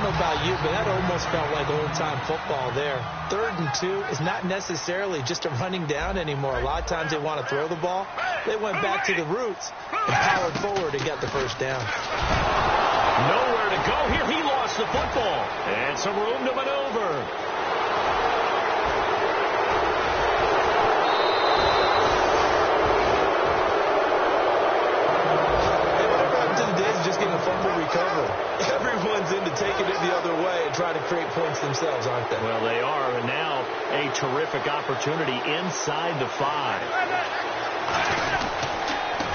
know about you, but that almost felt like old-time football there. 3rd and 2 is not necessarily just a running down anymore. A lot of times they want to throw the ball. They went back to the roots and powered forward and got the first down. Nowhere to go here. He lost the football. And some room to maneuver. Everyone's into taking it the other way and trying to create points themselves, aren't they? Well, they are, and now a terrific opportunity inside the 5.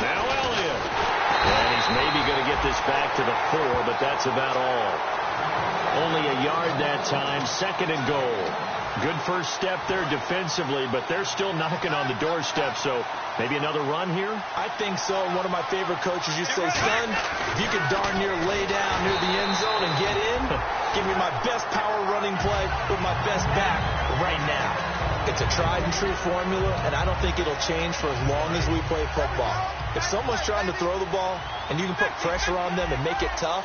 Now Elliott. And he's maybe going to get this back to the 4, but that's about all. Only a yard that time, 2nd and goal. Good first step there defensively, but they're still knocking on the doorstep, so maybe another run here? I think so. One of my favorite coaches used to say, son, if you could darn near lay down near the end zone and get in, give me my best power running play with my best back right now. It's a tried and true formula, and I don't think it'll change for as long as we play football. If someone's trying to throw the ball and you can put pressure on them and make it tough,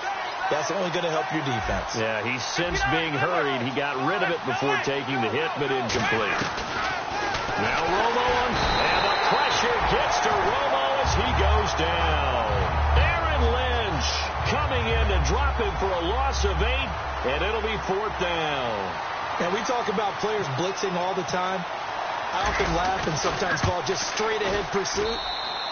that's only going to help your defense. Yeah, he's since being hurried. He got rid of it before taking the hit, but incomplete. Now Romo on, and the pressure gets to Romo as he goes down. Aaron Lynch coming in to drop him for a loss of 8, and it'll be 4th down. And we talk about players blitzing all the time. I often laugh and sometimes call it just straight ahead pursuit.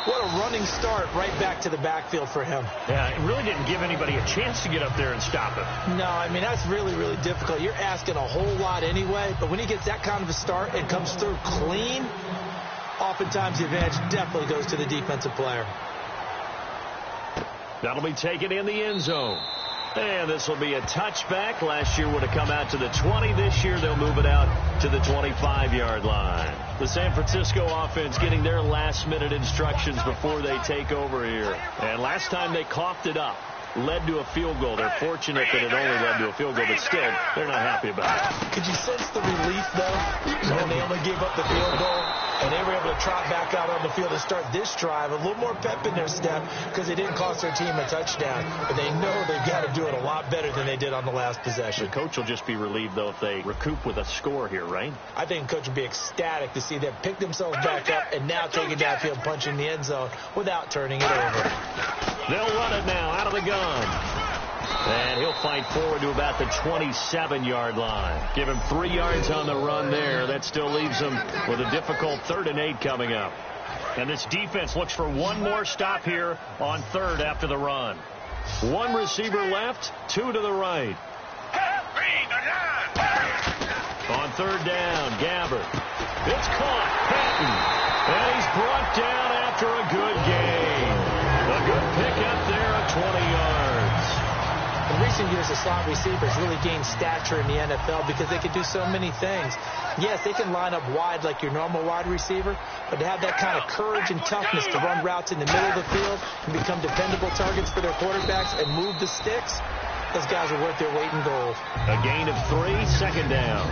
What a running start right back to the backfield for him. Yeah, it really didn't give anybody a chance to get up there and stop him. No, I mean, that's really, really difficult. You're asking a whole lot anyway, but when he gets that kind of a start and comes through clean, oftentimes the advantage definitely goes to the defensive player. That'll be taken in the end zone. And this will be a touchback. Last year would have come out to the 20. This year they'll move it out to the 25-yard line. The San Francisco offense getting their last-minute instructions before they take over here. And last time they coughed it up, led to a field goal. They're fortunate that it only led to a field goal, but still, they're not happy about it. Could you sense the relief, though, when they only gave up the field goal and they were able to trot back out on the field and start this drive? A little more pep in their step because it didn't cost their team a touchdown, but they know they've got to do it a lot better than they did on the last possession. The coach will just be relieved, though, if they recoup with a score here, right? I think the coach would be ecstatic to see them pick themselves back up and now take it downfield, punch in the end zone without turning it over. They'll run it now out of the gun. And he'll fight forward to about the 27-yard line. Give him 3 yards on the run there. That still leaves him with a difficult 3rd and 8 coming up. And this defense looks for one more stop here on 3rd after the run. 1 receiver left, 2 to the right. On 3rd down, Gabbert. It's caught. Patton. And he's brought down after a good gain. A good pickup there of 20 yards. In recent years, the slot receivers really gained stature in the NFL because they can do so many things. Yes, they can line up wide like your normal wide receiver, but to have that kind of courage and toughness to run routes in the middle of the field and become dependable targets for their quarterbacks and move the sticks, those guys are worth their weight in gold. A gain of 3, 2nd down.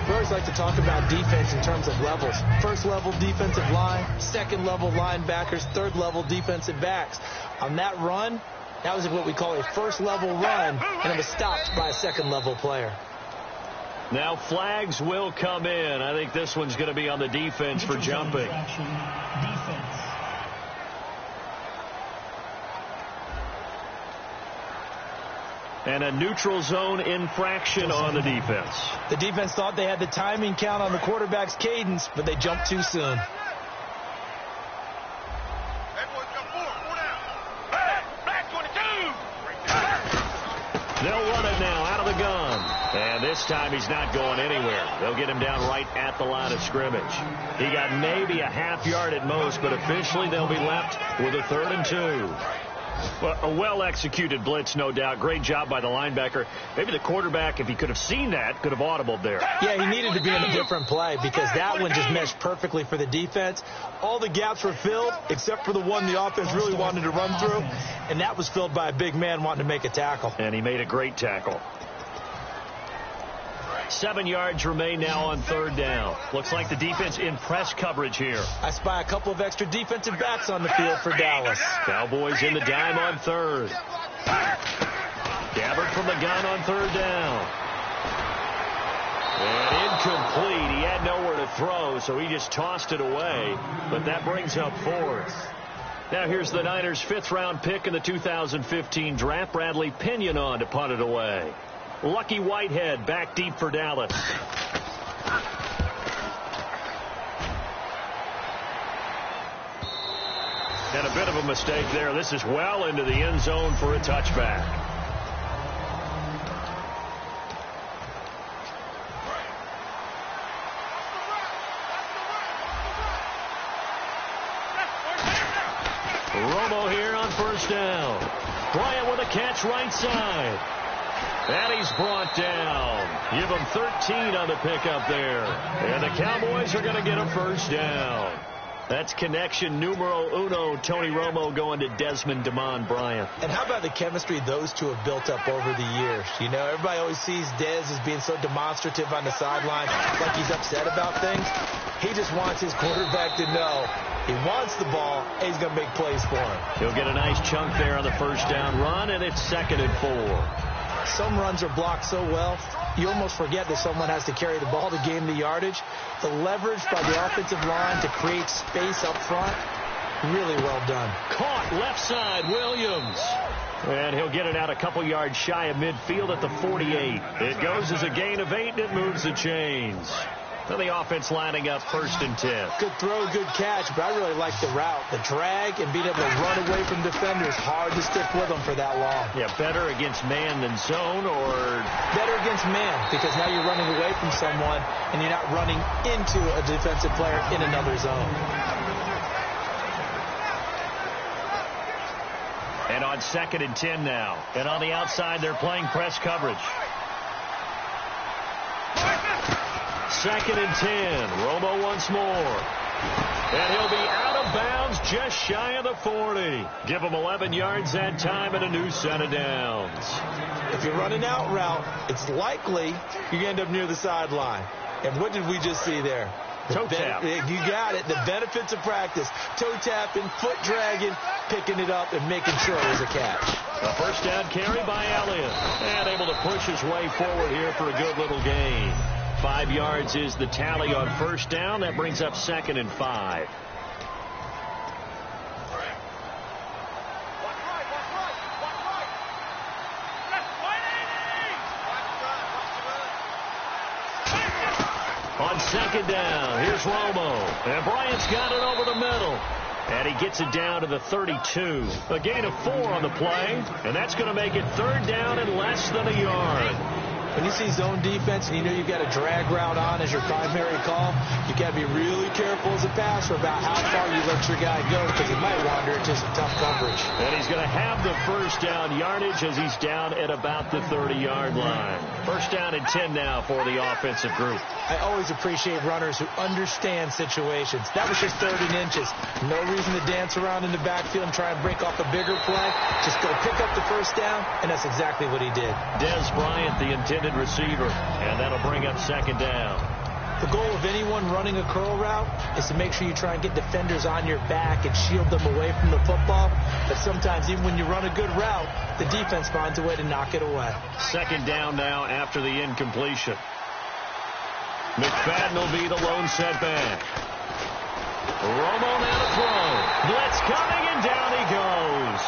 We always like to talk about defense in terms of levels. First level defensive line, second level linebackers, third level defensive backs. On that run, that was what we call a first level run, and it was stopped by a second level player. Now flags will come in. I think this one's going to be on the defense for jumping. And a neutral zone infraction on the defense. The defense thought they had the timing count on the quarterback's cadence, but they jumped too soon. They'll run it now out of the gun. And this time he's not going anywhere. They'll get him down right at the line of scrimmage. He got maybe a half yard at most, but officially they'll be left with a 3rd and 2. Well, a well-executed blitz, no doubt. Great job by the linebacker. Maybe the quarterback, if he could have seen that, could have audibled there. Yeah, he needed to be in a different play because that one just meshed perfectly for the defense. All the gaps were filled except for the one the offense really wanted to run through, and that was filled by a big man wanting to make a tackle. And he made a great tackle. 7 yards remain now on 3rd down. Looks like the defense in press coverage here. I spy a couple of extra defensive backs on the field for Dallas. Cowboys in the dime on 3rd. Gabbert from the gun on third down. And incomplete. He had nowhere to throw, so he just tossed it away. But that brings up fourth. Now here's the Niners' fifth-round pick in the 2015 draft, Bradley Pinion, on to punt it away. Lucky Whitehead back deep for Dallas. And a bit of a mistake there. This is well into the end zone for a touchback. Romo here on first down. Bryant with a catch right side. And he's brought down. Give him 13 on the pickup there. And the Cowboys are going to get a first down. That's connection numero uno. Tony Romo going to Desmond Damon Bryant. And how about the chemistry those two have built up over the years? You know, everybody always sees Dez as being so demonstrative on the sideline, like he's upset about things. He just wants his quarterback to know he wants the ball, and he's going to make plays for him. He'll get a nice chunk there on the first down run, and it's 2nd and 4. Some runs are blocked so well, you almost forget that someone has to carry the ball to gain the yardage. The leverage by the offensive line to create space up front, really well done. Caught left side, Williams. And he'll get it out a couple yards shy of midfield at the 48. It goes as a gain of 8, and it moves the chains. So the offense lining up 1st and 10. Good throw, good catch, but I really like the route. The drag and being able to run away from defenders, hard to stick with them for that long. Yeah, better against man than zone, or better against man, because now you're running away from someone and you're not running into a defensive player in another zone. And on 2nd and 10 now. And on the outside, they're playing press coverage. 2nd and 10. Romo once more. And he'll be out of bounds just shy of the 40. Give him 11 yards that time and a new set of downs. If you're running out route, it's likely you end up near the sideline. And what did we just see there? Toe tap. You got it. The benefits of practice. Toe tapping, foot dragging, picking it up, and making sure it was a catch. A first down carry by Elliott. And able to push his way forward here for a good little gain. 5 yards is the tally on first down. That brings up 2nd and 5. On 2nd down, here's Romo. And Bryant's got it over the middle. And he gets it down to the 32. A gain of 4 on the play. And that's going to make it 3rd down and less than a yard. When you see zone defense and you know you've got a drag route on as your primary call, you got to be really careful as a passer about how far you let your guy go, because he might wander into some tough coverage. And he's going to have the first down yardage as he's down at about the 30-yard line. First down and 10 now for the offensive group. I always appreciate runners who understand situations. That was just 3rd and inches. No reason to dance around in the backfield and try and break off a bigger play. Just go pick up the first down, and that's exactly what he did. Dez Bryant, the intended receiver, and that'll bring up 2nd down. The goal of anyone running a curl route is to make sure you try and get defenders on your back and shield them away from the football. But sometimes, even when you run a good route, the defense finds a way to knock it away. 2nd down now after the incompletion. McFadden will be the lone setback. Romo now to throw. Blitz coming, and down he goes.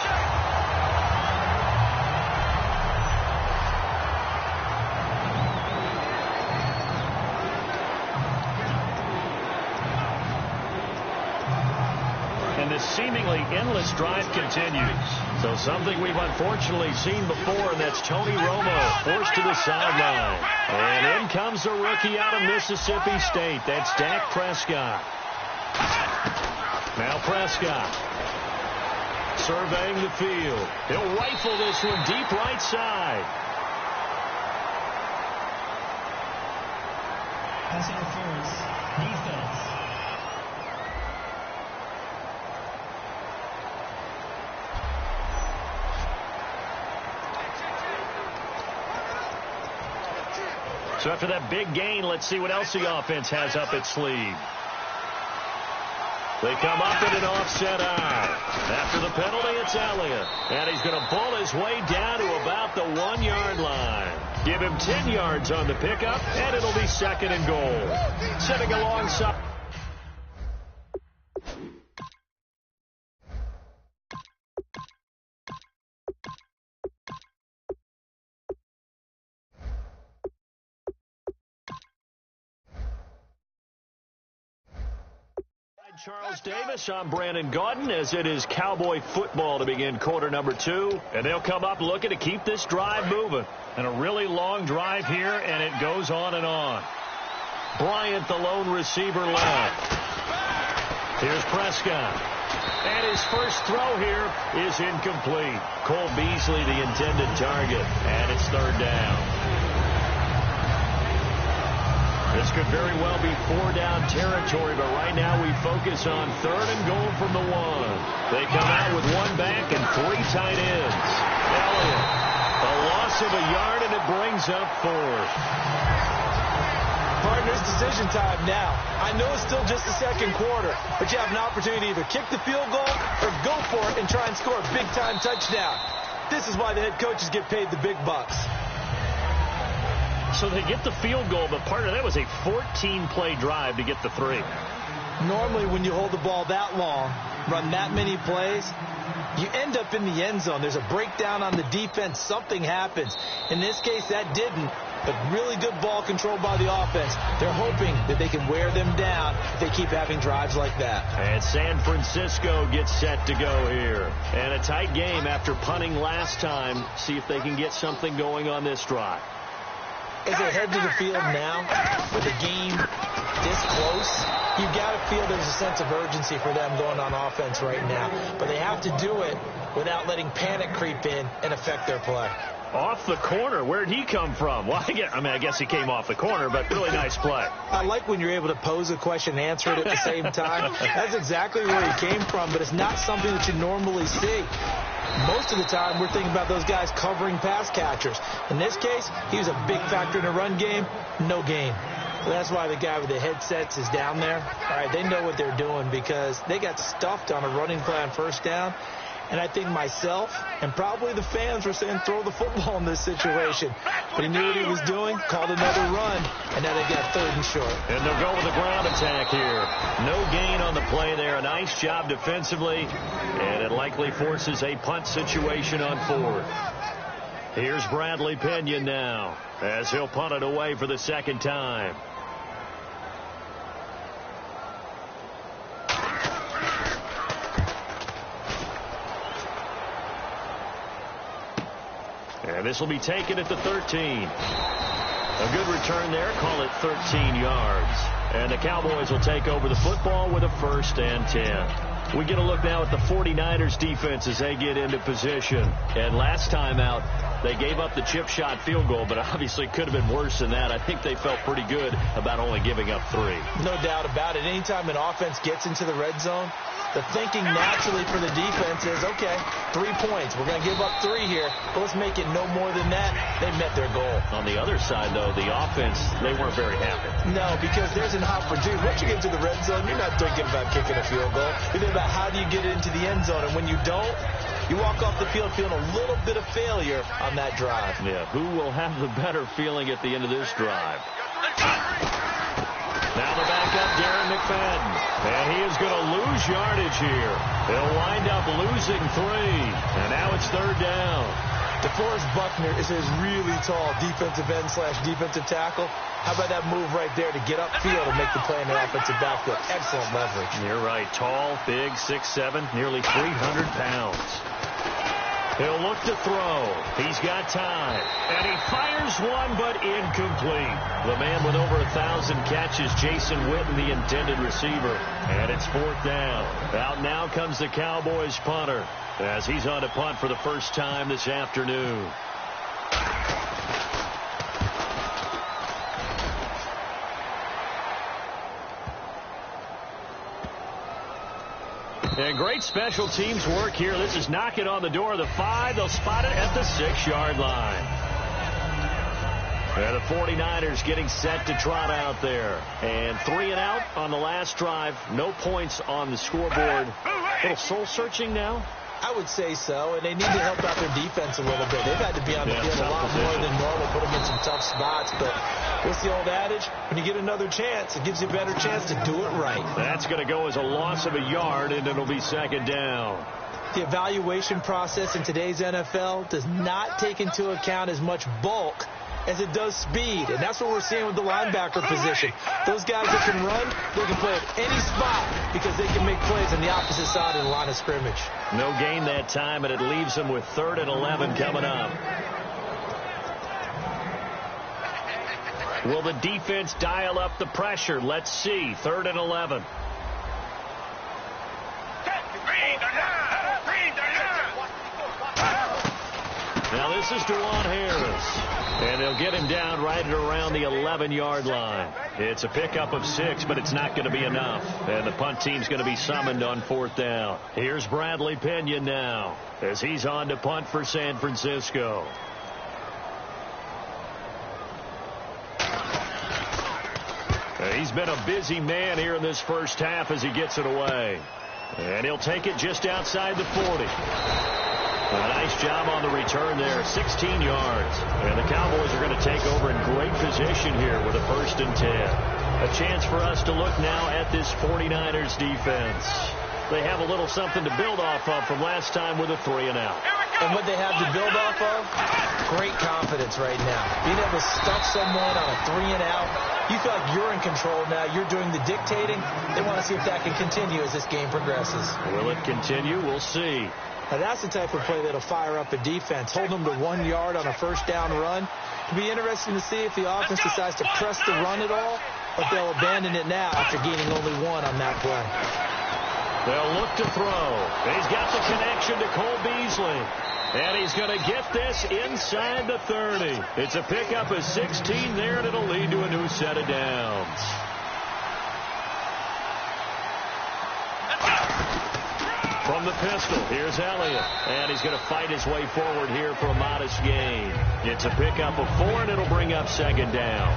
And this seemingly endless drive continues. So something we've unfortunately seen before, and that's Tony Romo forced to the sideline. And in comes a rookie out of Mississippi State. That's Dak Prescott. Now Prescott surveying the field. He'll rifle this one deep right side. Pass interference. Defense. So after that big gain, let's see what else the offense has up its sleeve. They come up in an offset eye. After the penalty, it's Elliott. And he's going to pull his way down to about the 1-yard line. Give him 10 yards on the pickup, and it'll be second and goal. Sitting alongside. Charles Davis, I'm Brandon Gaudin, as it is Cowboy football to begin quarter number 2. And they'll come up looking to keep this drive moving. And a really long drive here, and it goes on and on. Bryant, the lone receiver, left. Here's Prescott. And his first throw here is incomplete. Cole Beasley, the intended target. And it's third down. This could very well be 4-down territory, but right now we focus on third and goal from the 1. They come out with 1 back and 3 tight ends. Elliott, a loss of a yard, and it brings up 4th. Partners, decision time now. I know it's still just the second quarter, but you have an opportunity to either kick the field goal or go for it and try and score a big-time touchdown. This is why the head coaches get paid the big bucks. So they get the field goal, but part of that was a 14-play drive to get the 3. Normally, when you hold the ball that long, run that many plays, you end up in the end zone. There's a breakdown on the defense. Something happens. In this case, that didn't, but really good ball control by the offense. They're hoping that they can wear them down if they keep having drives like that. And San Francisco gets set to go here. And a tight game after punting last time. See if they can get something going on this drive. As they head to the field now, with the game this close, you've got to feel there's a sense of urgency for them going on offense right now. But they have to do it without letting panic creep in and affect their play. Off the corner. Where'd he come from? Well, I guess he came off the corner, but really nice play. I like when you're able to pose a question and answer it at the same time. That's exactly where he came from, but it's not something that you normally see. Most of the time, we're thinking about those guys covering pass catchers. In this case, he was a big factor in the run game. No gain. So that's why the guy with the headsets is down there. All right, they know what they're doing because they got stuffed on a running play on first down. And I think myself and probably the fans were saying throw the football in this situation. But he knew what he was doing, called another run, and now they got 3rd and short. And they'll go with the ground attack here. No gain on the play there. A nice job defensively, and it likely forces a punt situation on 4th. Here's Bradley Pinion now as he'll punt it away for the 2nd time. And this will be taken at the 13. A good return there. Call it 13 yards. And the Cowboys will take over the football with a 1st and 10. We get a look now at the 49ers defense as they get into position. And last time out, they gave up the chip shot field goal, but obviously could have been worse than that. I think they felt pretty good about only giving up 3. No doubt about it. Anytime an offense gets into the red zone, the thinking naturally for the defense is, okay, 3 points. We're going to give up 3 here, but let's make it no more than that. They met their goal. On the other side, though, the offense, they weren't very happy. No, because there's an opportunity. Once you get to the red zone, you're not thinking about kicking a field goal. You're thinking about how do you get it into the end zone, and when you don't, you walk off the field feeling a little bit of failure on that drive. Yeah, who will have the better feeling at the end of this drive? Now the backup, Darren McFadden. And he is going to lose yardage here. They'll wind up losing 3. And now it's 3rd down. DeForest Buckner is his really tall defensive end / defensive tackle. How about that move right there to get upfield and make the play in the offensive backfield? Excellent leverage. You're right. Tall, big, 6'7", nearly 300 pounds. He'll look to throw. He's got time. And he fires one, but incomplete. The man with over 1,000 catches, Jason Witten, the intended receiver. And it's 4th down. Out now comes the Cowboys punter as he's on to punt for the first time this afternoon. And great special teams work here. This is knocking on the door of the 5. They'll spot it at the 6-yard line. And the 49ers getting set to trot out there. And 3 and out on the last drive. No points on the scoreboard. A little soul-searching now? I would say so, and they need to help out their defense a little bit. They've had to be on the field a lot more than normal, put them in some tough spots. But what's the old adage? When you get another chance, it gives you a better chance to do it right. That's going to go as a loss of a yard, and it'll be second down. The evaluation process in today's NFL does not take into account as much bulk as it does speed, and that's what we're seeing with the linebacker position. Those guys that can run, they can play at any spot because they can make plays on the opposite side of the line of scrimmage. No gain that time, and it leaves them with 3rd and 11 coming up. Will the defense dial up the pressure? Let's see. 3rd and 11. Now this is Dewan Harris, and they'll get him down right at around the 11-yard line. It's a pickup of 6, but it's not going to be enough, and the punt team's going to be summoned on 4th down. Here's Bradley Pena now as he's on to punt for San Francisco. He's been a busy man here in this first half as he gets it away, and he'll take it just outside the 40. A nice job on the return there, 16 yards. And the Cowboys are going to take over in great position here with a 1st and 10. A chance for us to look now at this 49ers defense. They have a little something to build off of from last time with a 3 and out. And what they have to build off of? Great confidence right now. Being able to stuff someone on a 3 and out. You feel like you're in control now. You're doing the dictating. They want to see if that can continue as this game progresses. Will it continue? We'll see. Now, that's the type of play that'll fire up a defense. Hold them to 1 yard on a 1st down run. It'll be interesting to see if the offense decides to press the run at all, or if they'll abandon it now after gaining only 1 on that play. They'll look to throw. He's got the connection to Cole Beasley. And he's going to get this inside the 30. It's a pickup of 16 there, and it'll lead to a new set of downs. From the pistol, here's Elliott. And he's going to fight his way forward here for a modest gain. It's a pickup of 4, and it'll bring up 2nd down.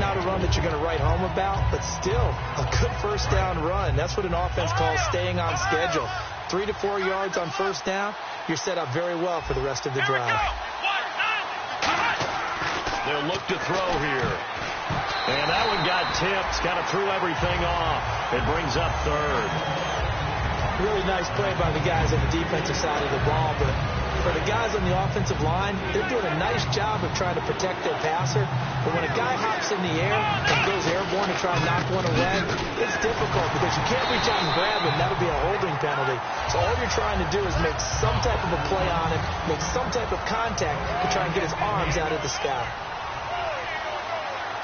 Not a run that you're going to write home about, but still a good 1st down run. That's what an offense calls staying on schedule. 3 to 4 yards on 1st down. You're set up very well for the rest of the drive. They'll look to throw here. And that one got tipped. Kind of threw everything off. It brings up 3rd. Really nice play by the guys on the defensive side of the ball, but for the guys on the offensive line, they're doing a nice job of trying to protect their passer. But when a guy hops in the air and goes airborne to try and knock one away, it's difficult because you can't reach out and grab him. That'll be a holding penalty. So all you're trying to do is make some type of a play on him, make some type of contact to try and get his arms out of the sky.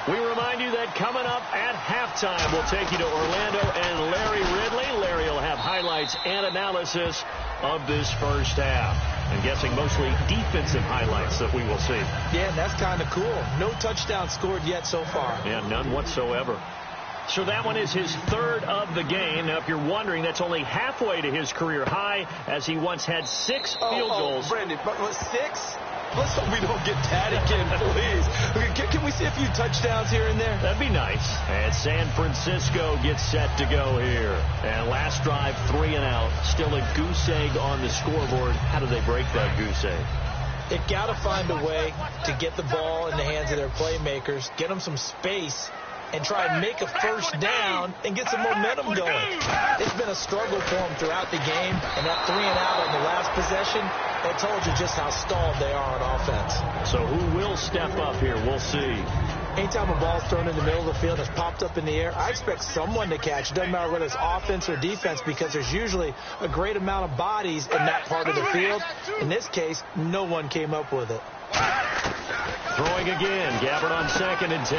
We remind you that coming up at halftime, we'll take you to Orlando and Larry Ridley. Larry will have highlights and analysis of this first half. I'm guessing mostly defensive highlights that we will see. Yeah, that's kind of cool. No touchdown scored yet so far. Yeah, none whatsoever. So that one is his 3rd of the game. Now, if you're wondering, that's only halfway to his career high, as he once had 6 field goals. Brandon, but 6? Let's hope we don't get that again, please. Can we see a few touchdowns here and there? That'd be nice. And San Francisco gets set to go here. And last drive, 3 and out. Still a goose egg on the scoreboard. How do they break that goose egg? They've got to find a way to get the ball in the hands of their playmakers, get them some space, and try and make a 1st down and get some momentum going. It's been a struggle for them throughout the game, and that 3 and out on the last possession, that told you just how stalled they are on offense. So who will step up here? We'll see. Anytime a ball's thrown in the middle of the field and it's popped up in the air, I expect someone to catch. It doesn't matter whether it's offense or defense, because there's usually a great amount of bodies in that part of the field. In this case, no one came up with it. Throwing again. Gabbard on 2nd and 10.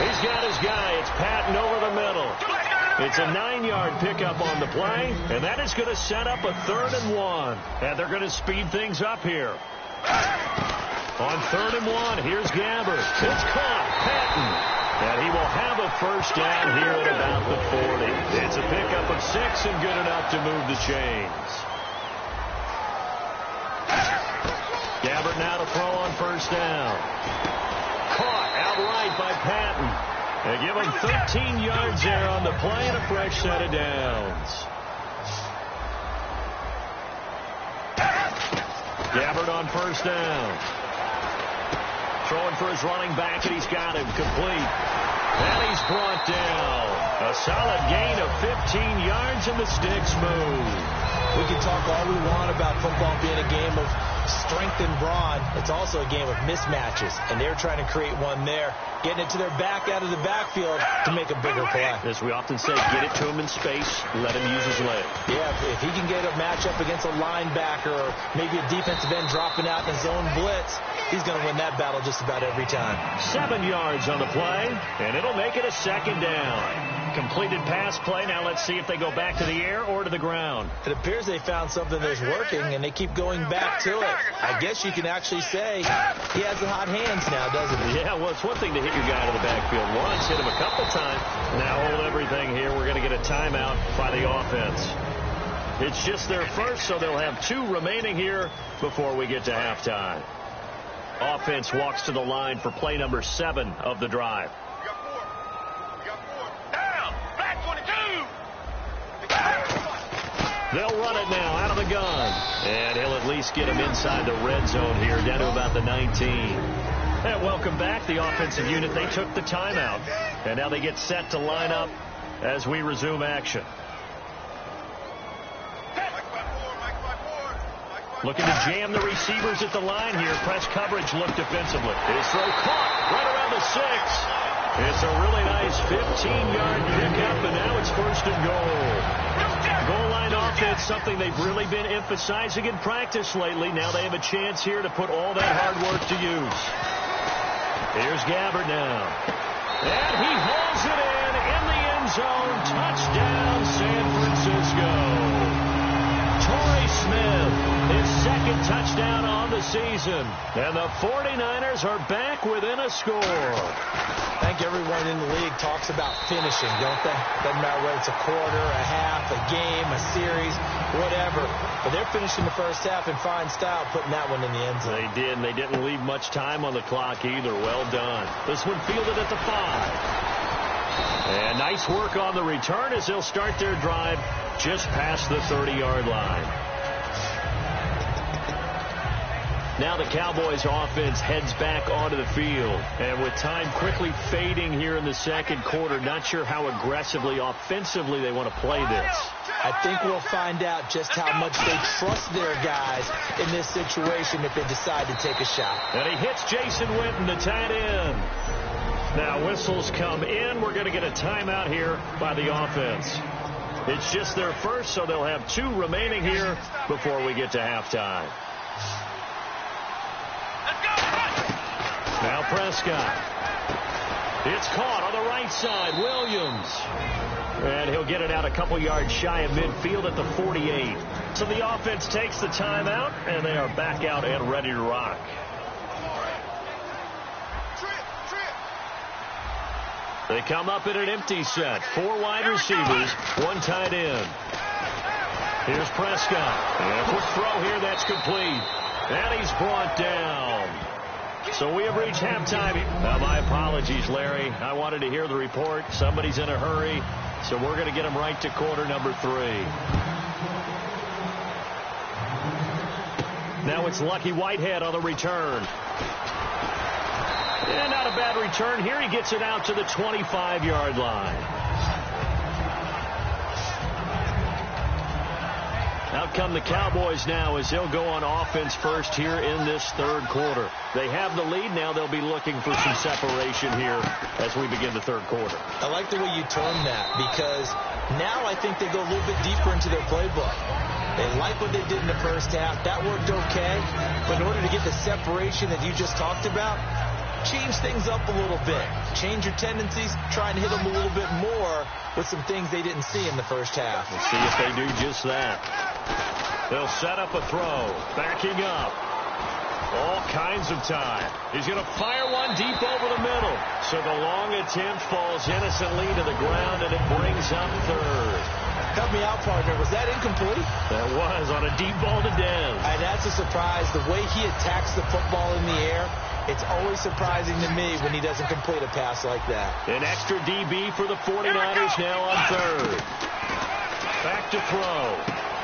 He's got his guy. It's Patton over the middle. It's a 9-yard pickup on the play, and that is going to set up a 3rd and 1. And they're going to speed things up here. On 3rd and 1, here's Gabbard. It's caught. Patton. And he will have a 1st down here at about the 40. It's a pickup of 6 and good enough to move the chains. Gabbard now to throw on 1st down. Caught They give him 13 yards there on the play and a fresh set of downs. Gabbard on first down. Throwing for his running back, and he's got him complete. And he's brought down. A solid gain of 15 yards, and the sticks move. We can talk all we want about football being a game of strength and brawn. It's also a game of mismatches, and they're trying to create one there, getting it to their back out of the backfield to make a bigger play. As we often say, get it to him in space, let him use his leg. Yeah, if he can get a matchup against a linebacker or maybe a defensive end dropping out in a zone blitz, he's going to win that battle just about every time. 7 yards on the play, and it'll make it a second down. Completed pass play. Now let's see if they go back to the air or to the ground. It appears they found something that's working, and they keep going back to it. I guess you can actually say he has the hot hands now, doesn't he? Yeah, well, it's one thing to hit your guy to the backfield once, hit him a couple times. Now hold everything here. We're going to get a timeout by the offense. It's just their first, so they'll have 2 remaining here before we get to halftime. Offense walks to the line for play number 7 of the drive. They'll run it now out of the gun. And he'll at least get him inside the red zone here, down to about the 19. And welcome back, the offensive unit. They took the timeout. And now they get set to line up as we resume action. Looking to jam the receivers at the line here. Press coverage look defensively. His throw caught right around the 6. It's a really nice 15-yard pickup, and now it's first and goal. Goal line offense, something they've really been emphasizing in practice lately. Now they have a chance here to put all that hard work to use. Here's Gabbard now. And he hauls it in the end zone. Touchdown, San Francisco. Torrey Smith, his second touchdown on the season. And the 49ers are back within a score. I think everyone in the league talks about finishing, don't they? Doesn't matter whether it's a quarter, a half, a game, a series, whatever. But they're finishing the first half in fine style, putting that one in the end zone. They did, and they didn't leave much time on the clock either. Well done. This one fielded at the 5. And nice work on the return as they'll start their drive just past the 30-yard line. Now the Cowboys offense heads back onto the field. And with time quickly fading here in the second quarter, not sure how aggressively, offensively they want to play this. I think we'll find out just how much they trust their guys in this situation if they decide to take a shot. And he hits Jason Witten, the tight end. Now whistles come in. We're going to get a timeout here by the offense. It's just their first, so they'll have 2 remaining here before we get to halftime. Now Prescott. It's caught on the right side. Williams. And he'll get it out a couple yards shy of midfield at the 48. So the offense takes the timeout, and they are back out and ready to rock. They come up in an empty set. 4 wide receivers, 1 tight end. Here's Prescott. And a quick throw here that's complete. And he's brought down. So we have reached halftime. My apologies, Larry. I wanted to hear the report. Somebody's in a hurry. So we're going to get him right to quarter number 3. Now it's Lucky Whitehead on the return. And not a bad return here. He gets it out to the 25-yard line. Out come the Cowboys now as they'll go on offense first here in this third quarter. They have the lead. Now they'll be looking for some separation here as we begin the third quarter. I like the way you term that because now I think they go a little bit deeper into their playbook. They like what they did in the first half. That worked okay. But in order to get the separation that you just talked about, change things up a little bit. Change your tendencies. Try and hit them a little bit more with some things they didn't see in the first half. We'll see if they do just that. They'll set up a throw. Backing up. All kinds of time. He's going to fire one deep over the middle. So the long attempt falls innocently to the ground, and it brings up third. Help me out, partner. Was that incomplete? That was on a deep ball to Dez. And that's a surprise. The way he attacks the football in the air, it's always surprising to me when he doesn't complete a pass like that. An extra DB for the 49ers now on third. Back to throw.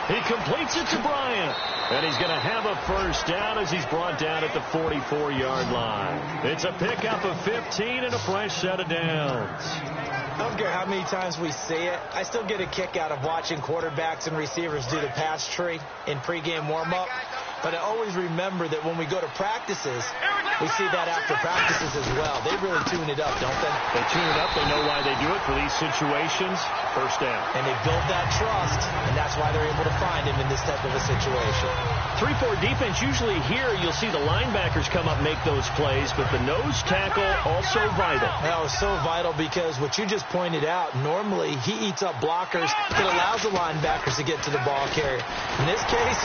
He completes it to Bryant. And he's going to have a first down as he's brought down at the 44-yard line. It's a pickup of 15 and a fresh set of downs. I don't care how many times we say it, I still get a kick out of watching quarterbacks and receivers do the pass tree in pregame warm-up. But I always remember that when we go to practices, we see that after practices as well. They really tune it up, don't they? They tune it up. They know why they do it for these situations. First down. And they build that trust, and that's why they're able to find him in this type of a situation. 3-4 defense, usually here you'll see the linebackers come up and make those plays, but the nose tackle also vital. That was so vital because what you just pointed out, normally he eats up blockers. It allows the linebackers to get to the ball carrier. In this case,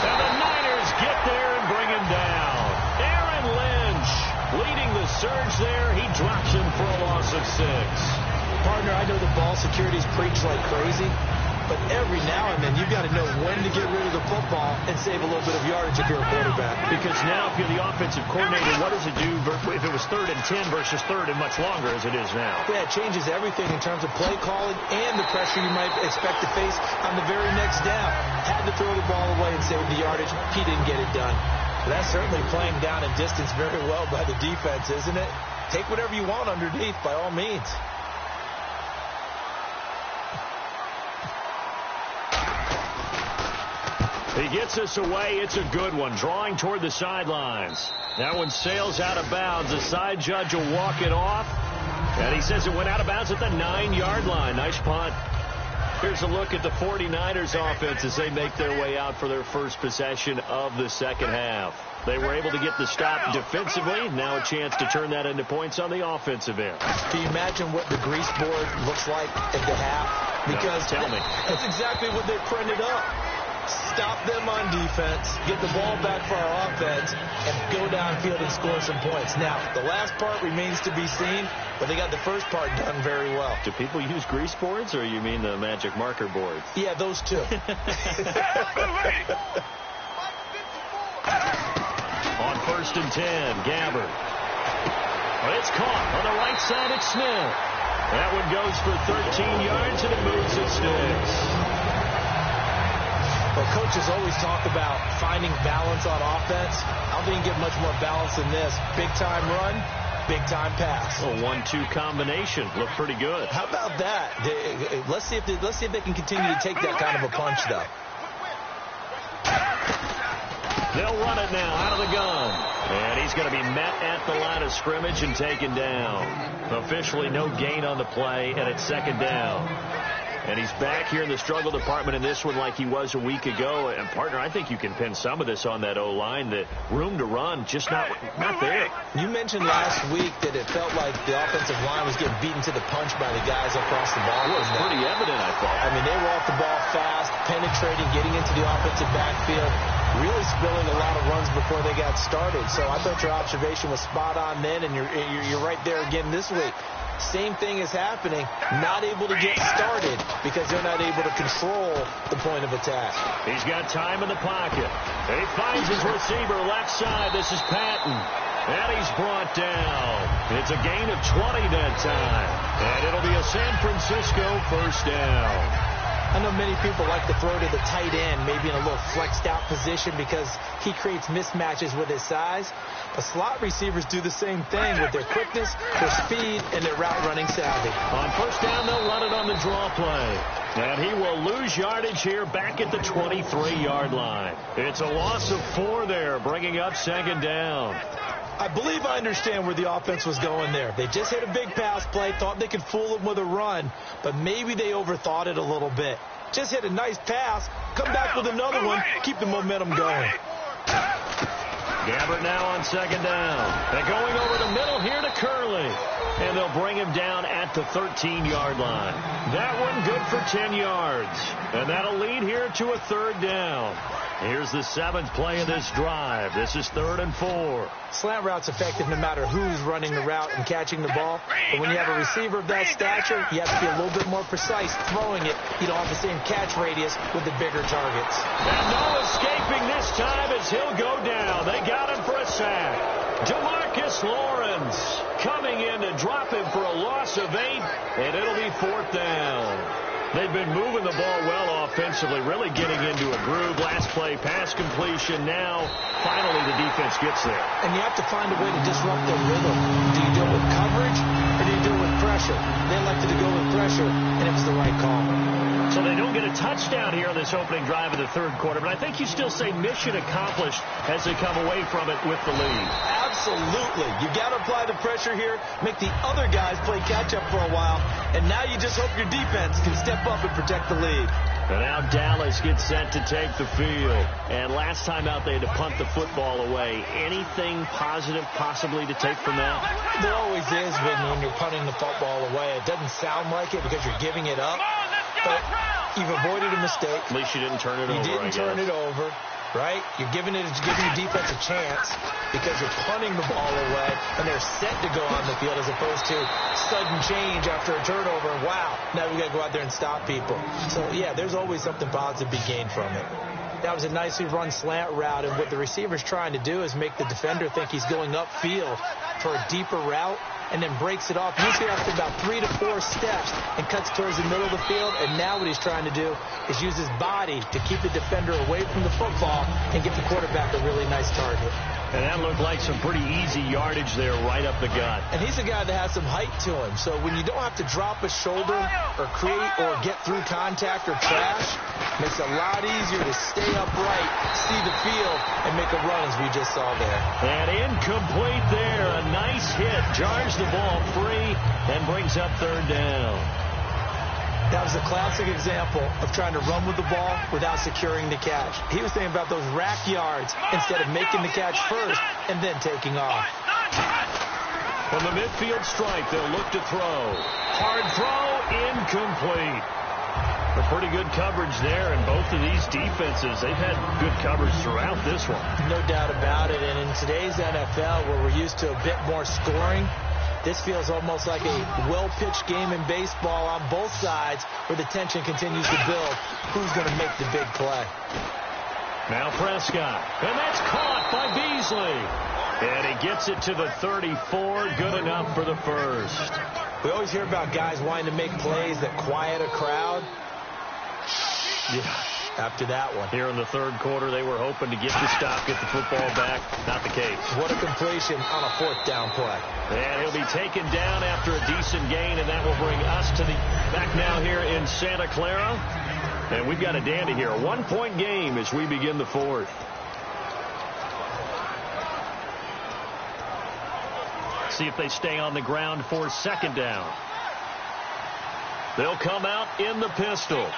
and the Niners get there and bring him down. Aaron Lynch leading the surge there. He drops him for a loss of 6. Partner, I know the ball security's preached like crazy, but every now and then you've got to know when to get rid of the football and save a little bit of yardage if you're a quarterback. Because now if you're the offensive coordinator, what does it do if it was 3rd and 10 versus 3rd and much longer as it is now? Yeah, it changes everything in terms of play calling and the pressure you might expect to face on the very next down. Had to throw the ball away and save the yardage. He didn't get it done. But that's certainly playing down in distance very well by the defense, isn't it? Take whatever you want underneath by all means. He gets us away. It's a good one. Drawing toward the sidelines. That one sails out of bounds. The side judge will walk it off. And he says it went out of bounds at the 9-yard line. Nice punt. Here's a look at the 49ers offense as they make their way out for their first possession of the second half. They were able to get the stop defensively. Now a chance to turn that into points on the offensive end. Can you imagine what the grease board looks like at the half? Because no, tell me. That's exactly what they printed up. Stop them on defense, get the ball back for our offense, and go downfield and score some points. Now, the last part remains to be seen, but they got the first part done very well. Do people use grease boards, or you mean the magic marker board? Yeah, those two. On 1st and 10, Gabbard. It's caught on the right side at Smith. That one goes for 13 yards, and it moves and sticks. Well, coaches always talk about finding balance on offense. I don't think you get much more balance than this. Big-time run, big-time pass. A 1-2 combination. Looked pretty good. How about that? Let's see if they can continue to take that kind of a punch, though. They'll run it now out of the gun. And he's going to be met at the line of scrimmage and taken down. Officially no gain on the play, and it's 2nd down. And he's back here in the struggle department in this one like he was a week ago. And, partner, I think you can pin some of this on that O-line. The room to run just not there. You mentioned last week that it felt like the offensive line was getting beaten to the punch by the guys across the ball. It was pretty evident, I thought. I mean, they were off the ball fast, penetrating, getting into the offensive backfield, really spilling a lot of runs before they got started. So I thought your observation was spot on then, and you're right there again this week. Same thing is happening, not able to get started because they're not able to control the point of attack. He's got time in the pocket. He finds his receiver left side. This is Patton. And he's brought down. It's a gain of 20 that time. And it'll be a San Francisco first down. I know many people like to throw to the tight end, maybe in a little flexed out position because he creates mismatches with his size. But slot receivers do the same thing with their quickness, their speed, and their route running savvy. On first down, they'll run it on the draw play. And he will lose yardage here back at the 23-yard line. It's a loss of 4 there, bringing up 2nd down. I believe I understand where the offense was going there. They just hit a big pass play, thought they could fool him with a run, but maybe they overthought it a little bit. Just hit a nice pass, come back with another one, keep the momentum going. Gabbard now on 2nd down. They're going over the middle here to Curley. And they'll bring him down at the 13-yard line. That one good for 10 yards. And that'll lead here to a third down. Here's the 7th play of this drive. This is 3rd and 4. Slant route's effective no matter who's running the route and catching the ball. But when you have a receiver of that stature, you have to be a little bit more precise throwing it. You don't have the same catch radius with the bigger targets. And no escaping this time as he'll go down. They got him for a sack. DeMarcus Lawrence coming in to drop him for a loss of 8, and it'll be 4th down. They've been moving the ball well offensively, really getting into a groove. Last play, pass completion. Now, finally, the defense gets there. And you have to find a way to disrupt their rhythm. Do you do it with coverage, or do you do it with pressure? They elected to go with pressure, and it was the right call. So they don't get a touchdown here on this opening drive of the 3rd quarter, but I think you still say mission accomplished as they come away from it with the lead. Absolutely. You got to apply the pressure here, make the other guys play catch-up for a while, and now you just hope your defense can step up and protect the lead. And now Dallas gets set to take the field. And last time out, they had to punt the football away. Anything positive possibly to take from that? There always is when you're punting the football away. It doesn't sound like it because you're giving it up, but you've avoided a mistake. At least you didn't turn it over, You didn't turn it over, right? You're giving your defense a chance because you're punting the ball away, and they're set to go on the field as opposed to sudden change after a turnover. Wow, now we got to go out there and stop people. So, yeah, there's always something positive to be gained from it. That was a nicely run slant route, and what the receiver's trying to do is make the defender think he's going upfield for a deeper route, and then breaks it off. Usually after about 3 to 4 steps and cuts towards the middle of the field. And now what he's trying to do is use his body to keep the defender away from the football and get the quarterback a really nice target. And that looked like some pretty easy yardage there right up the gut. And he's a guy that has some height to him. So when you don't have to drop a shoulder or create or get through contact or trash, makes it a lot easier to stay upright, see the field, and make a run as we just saw there. And incomplete there. A nice hit. Jars the ball free and brings up 3rd down. That was a classic example of trying to run with the ball without securing the catch. He was thinking about those rack yards instead of making the catch first and then taking off. From the midfield strike, they'll look to throw. Hard throw, incomplete. A pretty good coverage there, and both of these defenses, they've had good coverage throughout this one. No doubt about it, and in today's NFL, where we're used to a bit more scoring, this feels almost like a well-pitched game in baseball on both sides where the tension continues to build. Who's going to make the big play? Now Prescott, and that's caught by Beasley. And he gets it to the 34, good enough for the first. We always hear about guys wanting to make plays that quiet a crowd. Yeah, after that one. Here in the 3rd quarter, they were hoping to get the stop, get the football back. Not the case. What a completion on a 4th down play. And he'll be taken down after a decent gain, and that will bring us to the back now here in Santa Clara. And we've got a dandy here. A 1-point game as we begin the 4th. See if they stay on the ground for 2nd down. They'll come out in the pistol.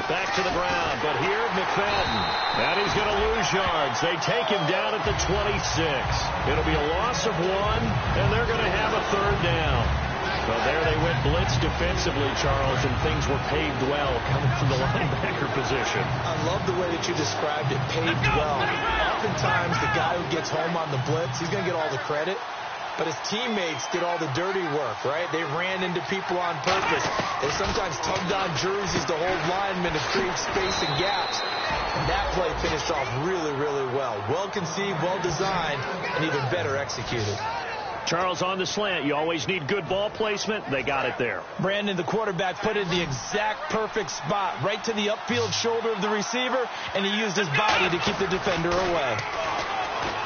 Back to the ground, but here McFadden. And he's going to lose yards. They take him down at the 26. It'll be a loss of 1, and they're going to have a 3rd down. Well, there they went blitz defensively, Charles, and things were paved well coming from the linebacker position. I love the way that you described it, paved well. Oftentimes, the guy who gets home on the blitz, he's going to get all the credit. But his teammates did all the dirty work, right? They ran into people on purpose. They sometimes tugged on jerseys to hold linemen to create space and gaps. And that play finished off really, really well. Well conceived, well designed, and even better executed. Charles, on the slant, you always need good ball placement. They got it there. Brandon, the quarterback, put it in the exact perfect spot, right to the upfield shoulder of the receiver, and he used his body to keep the defender away.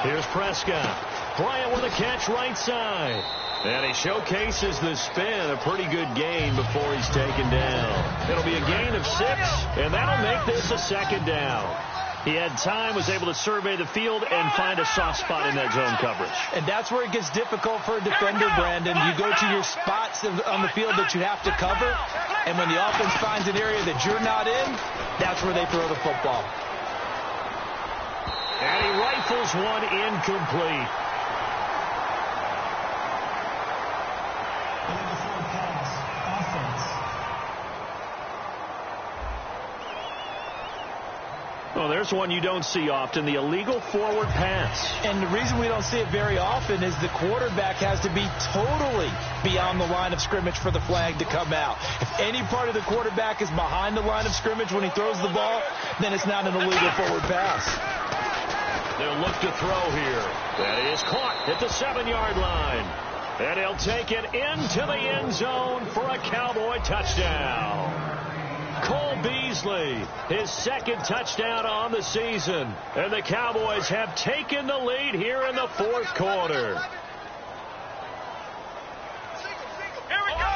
Here's Prescott. Bryant with a catch right side. And he showcases the spin, a pretty good gain before he's taken down. It'll be a gain of 6, and that'll make this a 2nd down. He had time, was able to survey the field and find a soft spot in that zone coverage. And that's where it gets difficult for a defender, Brandon. You go to your spots on the field that you have to cover, and when the offense finds an area that you're not in, that's where they throw the football. And he rifles one incomplete. there's one you don't see often, the illegal forward pass. And the reason we don't see it very often is the quarterback has to be totally beyond the line of scrimmage for the flag to come out. If any part of the quarterback is behind the line of scrimmage when he throws the ball, then it's not an illegal forward pass. They'll look to throw here. That is caught at the 7-yard line. And he'll take it into the end zone for a Cowboy touchdown. Cole Beasley, his second touchdown on the season. And the Cowboys have taken the lead here in the fourth quarter. Here we go.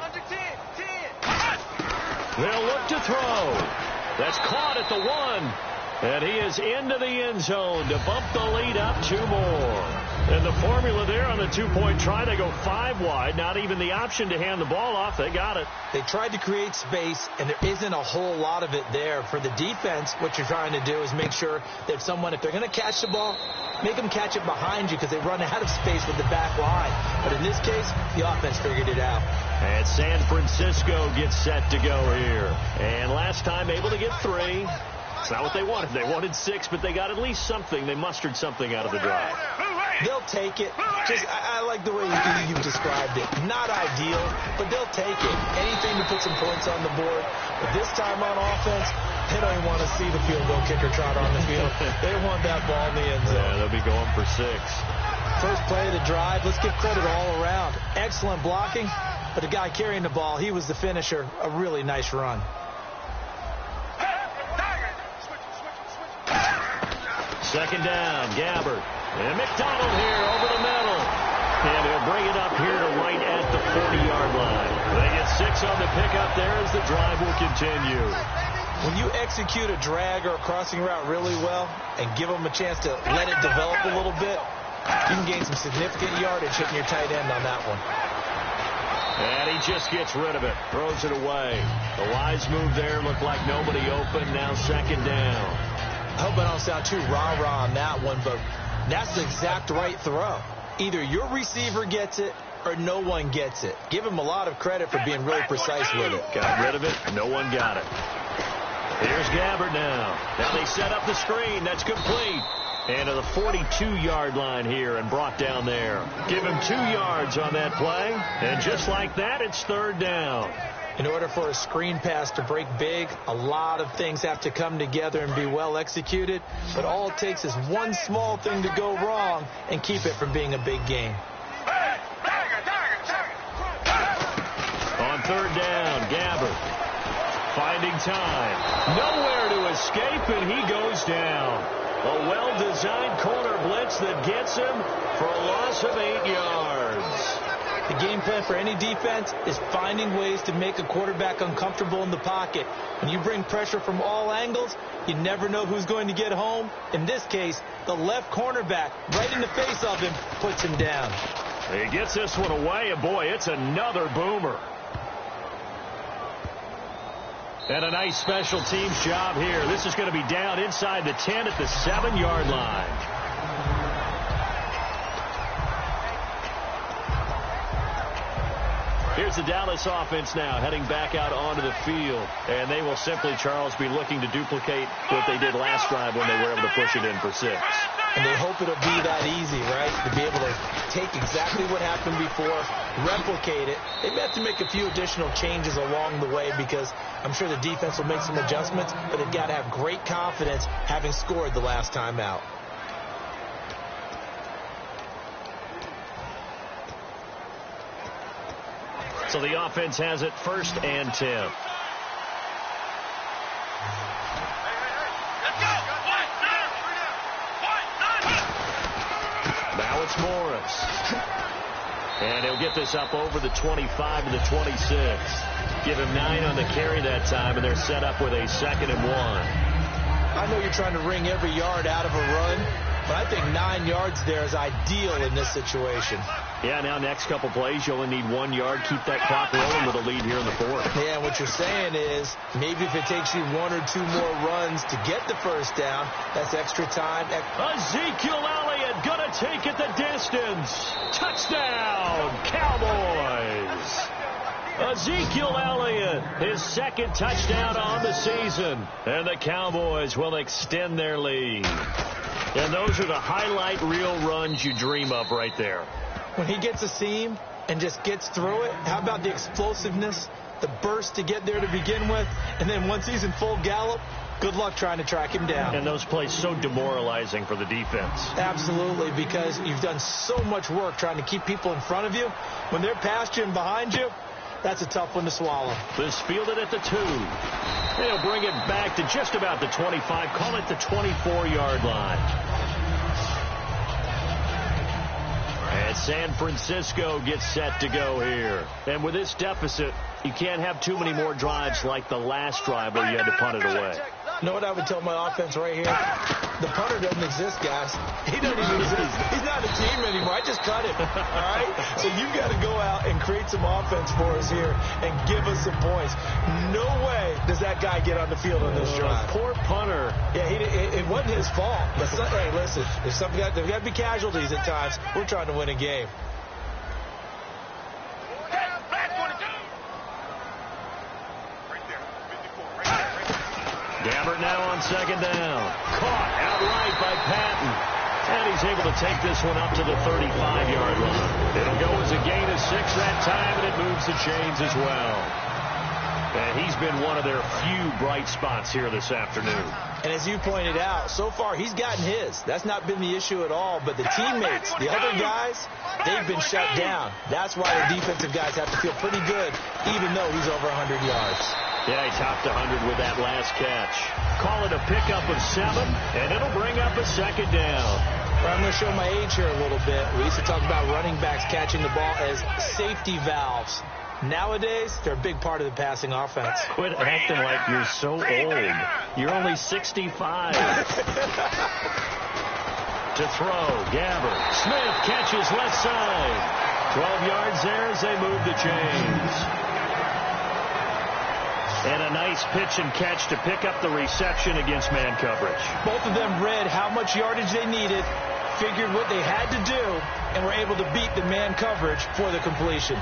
Under 10. They'll look to throw. That's caught at the 1. And he is into the end zone to bump the lead up 2 more. And the formula there on the 2-point try, they go 5 wide. Not even the option to hand the ball off. They got it. They tried to create space, and there isn't a whole lot of it there. For the defense, what you're trying to do is make sure that someone, if they're going to catch the ball, make them catch it behind you because they run out of space with the back line. But in this case, the offense figured it out. And San Francisco gets set to go here. And last time able to get 3. It's not what they wanted. They wanted 6, but they got at least something. They mustered something out of the drive. They'll take it. I like the way you described it. Not ideal, but they'll take it. Anything to put some points on the board. But this time on offense, they don't even want to see the field goal kicker trot on the field. They want that ball in the end zone. Yeah, they'll be going for 6. First play of the drive. Let's give credit all around. Excellent blocking, but the guy carrying the ball, he was the finisher. A really nice run. Second down, Gabbert. And McDonald here over the middle. And he'll bring it up here to right at the 40-yard line. They get 6 on the pickup there as the drive will continue. When you execute a drag or a crossing route really well and give them a chance to let it develop a little bit, you can gain some significant yardage hitting your tight end on that one. And he just gets rid of it, throws it away. The wise move there, looked like nobody open, now second down. I hope I don't sound too rah-rah on that one, but that's the exact right throw. Either your receiver gets it or no one gets it. Give him a lot of credit for being really precise with it. Got rid of it. No one got it. Here's Gabbert now. Now they set up the screen. That's complete. And to the 42-yard line here and brought down there. Give him 2 yards on that play. And just like that, it's third down. In order for a screen pass to break big, a lot of things have to come together and be well executed. But all it takes is one small thing to go wrong and keep it from being a big game. On third down, Gabbert finding time. Nowhere to escape, and he goes down. A well-designed corner blitz that gets him for a loss of 8 yards. The game plan for any defense is finding ways to make a quarterback uncomfortable in the pocket. When you bring pressure from all angles, you never know who's going to get home. In this case, the left cornerback, right in the face of him, puts him down. He gets this one away, and boy, it's another boomer. And a nice special teams job here. This is going to be down inside the 10 at the 7-yard line. Here's the Dallas offense now heading back out onto the field. And they will simply, Charles, be looking to duplicate what they did last drive when they were able to push it in for 6. And they hope it'll be that easy, right? To be able to take exactly what happened before, replicate it. They may have to make a few additional changes along the way because I'm sure the defense will make some adjustments, but they've got to have great confidence having scored the last time out. So the offense has it 1st and 10. Now it's Morris. And he'll get this up over the 25 to the 26. Give him 9 on the carry that time, and they're set up with a 2nd and 1. I know you're trying to wring every yard out of a run, but I think 9 yards there is ideal in this situation. Yeah, now next couple plays, you only need 1 yard. Keep that clock rolling with a lead here in the 4th. Yeah, what you're saying is maybe if it takes you 1 or 2 more runs to get the first down, that's extra time. Ezekiel Elliott going to take it the distance. Touchdown, Cowboys. Ezekiel Elliott, his second touchdown on the season. And the Cowboys will extend their lead. And those are the highlight reel runs you dream of right there. When he gets a seam and just gets through it, how about the explosiveness, the burst to get there to begin with, and then once he's in full gallop, good luck trying to track him down. And those plays so demoralizing for the defense. Absolutely, because you've done so much work trying to keep people in front of you. When they're past you and behind you, that's a tough one to swallow. This fielded at the 2. They'll bring it back to just about the 25, call it the 24-yard line. And San Francisco gets set to go here. And with this deficit, you can't have too many more drives like the last drive where you had to punt it away. You know what I would tell my offense right here? The punter doesn't exist, guys. He doesn't even exist. He's not a team anymore. I just cut him. All right? So you've got to go out and create some offense for us here and give us some points. No way does that guy get on the field on this drive. Poor punter. Yeah, it wasn't his fault. But hey, listen, there's got to be casualties at times. We're trying to win a game. Gabbert now on second down. Caught outright by Patton. And he's able to take this one up to the 35-yard line. It'll go as a gain of 6 that time, and it moves the chains as well. And he's been one of their few bright spots here this afternoon. And as you pointed out, so far he's gotten his. That's not been the issue at all. But the teammates, the other guys, they've been shut down. That's why the defensive guys have to feel pretty good, even though he's over 100 yards. Yeah, he topped 100 with that last catch. Call it a pickup of 7, and it'll bring up a second down. Well, I'm going to show my age here a little bit. We used to talk about running backs catching the ball as safety valves. Nowadays, they're a big part of the passing offense. Quit acting like you're so old. You're only 65. To throw, Gabbert. Smith catches left side. 12 yards there as they move the chains. And a nice pitch and catch to pick up the reception against man coverage. Both of them read how much yardage they needed, figured what they had to do, and were able to beat the man coverage for the completion.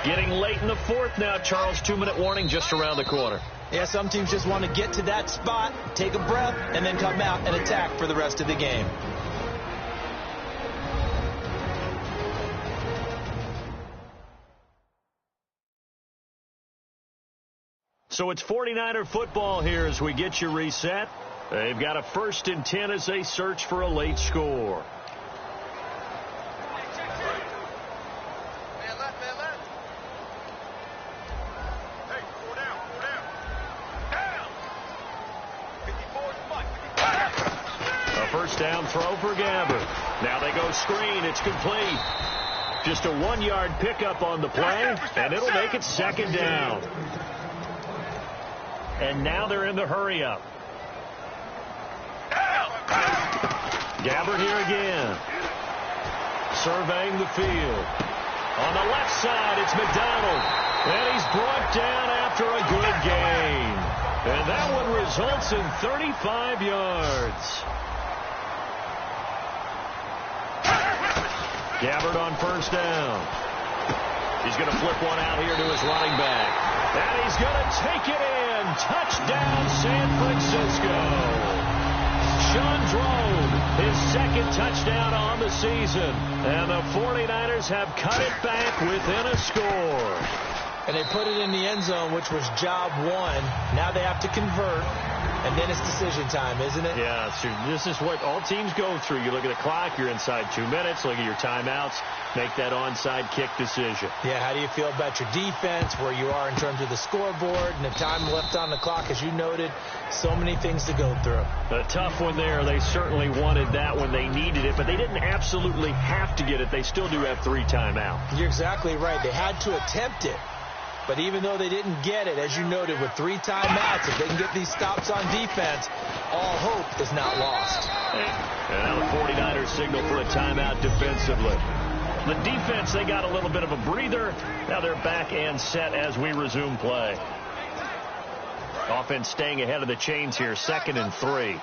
Getting late in the fourth now, Charles. 2-minute warning just around the corner. Yeah, some teams just want to get to that spot, take a breath, and then come out and attack for the rest of the game. So it's 49er football here as we get you reset. They've got a 1st and 10 as they search for a late score. First down throw for Gabbert. Now they go screen. It's complete. Just a 1-yard pickup on the play, and it'll make it second down. And now they're in the hurry-up. Gabbert here again. Surveying the field. On the left side, it's McDonald. And he's brought down after a good gain. And that one results in 35 yards. Gabbert on first down. He's going to flip one out here to his running back. And he's going to take it in. Touchdown, San Francisco. Sean Drone, his second touchdown on the season. And the 49ers have cut it back within a score. And they put it in the end zone, which was job 1. Now they have to convert. And then it's decision time, isn't it? Yeah, so this is what all teams go through. You look at the clock, you're inside 2 minutes, look at your timeouts, make that onside kick decision. Yeah, how do you feel about your defense, where you are in terms of the scoreboard, and the time left on the clock, as you noted, so many things to go through. A tough one there. They certainly wanted that when they needed it, but they didn't absolutely have to get it. They still do have 3 timeouts. You're exactly right. They had to attempt it. But even though they didn't get it, as you noted, with 3 timeouts, if they can get these stops on defense, all hope is not lost. And now the 49ers signal for a timeout defensively. The defense, they got a little bit of a breather. Now they're back and set as we resume play. Offense staying ahead of the chains here, 2nd and 3.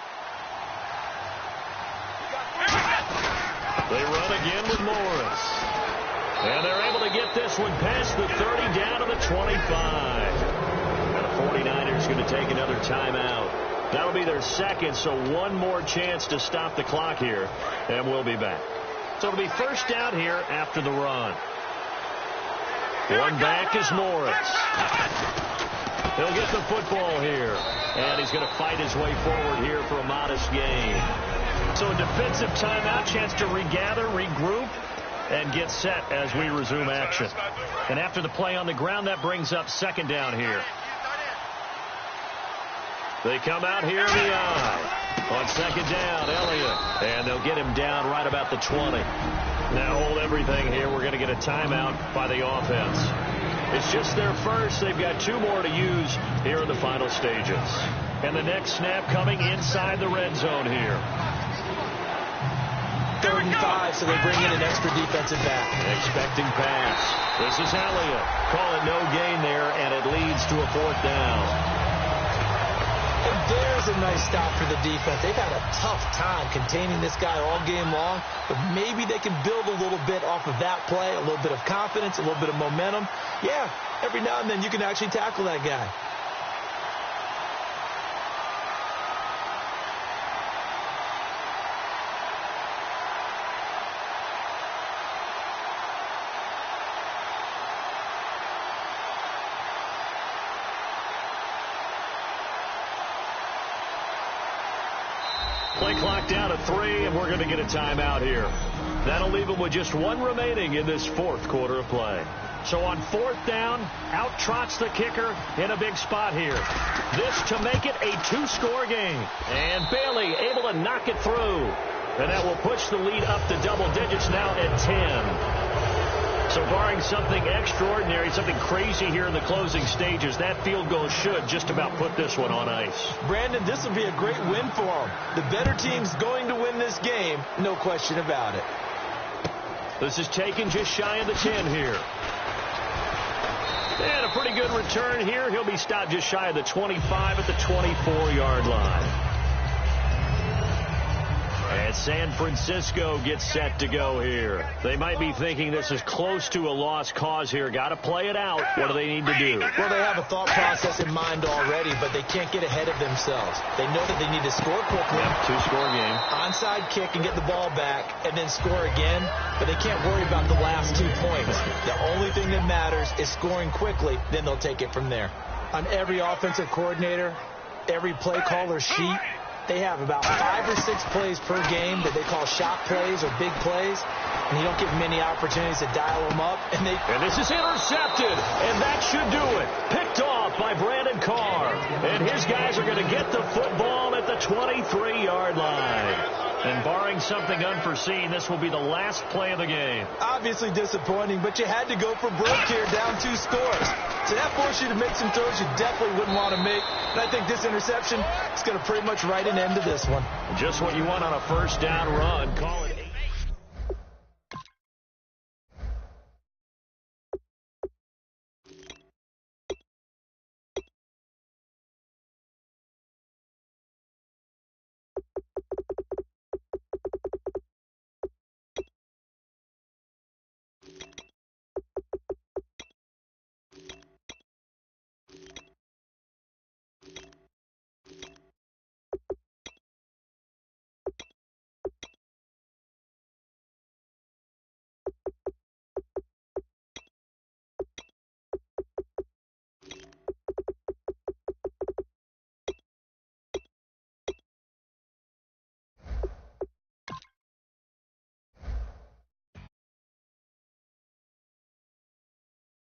They run again with Morris. And they're able to get this one past the 30 down to the 25. And the 49ers going to take another timeout. That'll be their 2nd, so one more chance to stop the clock here, and we'll be back. So it'll be 1st down here after the run. One back is Morris. He'll get the football here, and he's going to fight his way forward here for a modest gain. So a defensive timeout, chance to regather, regroup, and get set as we resume action. And after the play on the ground, that brings up 2nd down here. They come out here in the eye. On 2nd down, Elliott. And they'll get him down right about the 20. Now hold everything here. We're going to get a timeout by the offense. It's just their first. They've got 2 more to use here in the final stages. And the next snap coming inside the red zone here. 3rd and 5, so they bring in an extra defensive back. Expecting pass. This is Elliott. Call it no gain there, and it leads to a 4th down. And there's a nice stop for the defense. They've had a tough time containing this guy all game long, but maybe they can build a little bit off of that play, a little bit of confidence, a little bit of momentum. Yeah, every now and then you can actually tackle that guy. Play clock down to 3, and we're going to get a timeout here. That'll leave them with just 1 remaining in this 4th quarter of play. So on 4th down, out trots the kicker in a big spot here. This to make it a 2-score game. And Bailey able to knock it through. And that will push the lead up to double digits now at 10. So barring something extraordinary, something crazy here in the closing stages, that field goal should just about put this one on ice. Brandon, this will be a great win for them. The better team's going to win this game, no question about it. This is taken just shy of the 10 here. And a pretty good return here. He'll be stopped just shy of the 25 at the 24-yard line. And San Francisco gets set to go here. They might be thinking this is close to a lost cause here. Got to play it out. What do they need to do? Well, they have a thought process in mind already, but they can't get ahead of themselves. They know that they need to score quickly. Yep, 2-score game. Onside kick and get the ball back and then score again, but they can't worry about the last 2 points. The only thing that matters is scoring quickly, then they'll take it from there. On every offensive coordinator, every play caller sheet, they have about 5 or 6 plays per game that they call shot plays or big plays, and you don't get many opportunities to dial them up. And this is intercepted, and that should do it. Picked off by Brandon Carr, and his guys are going to get the football at the 23-yard line. And barring something unforeseen, this will be the last play of the game. Obviously disappointing, but you had to go for broke here, down 2 scores. So that forced you to make some throws you definitely wouldn't want to make. And I think this interception is going to pretty much write an end to this one. Just what you want on a 1st down run. Call it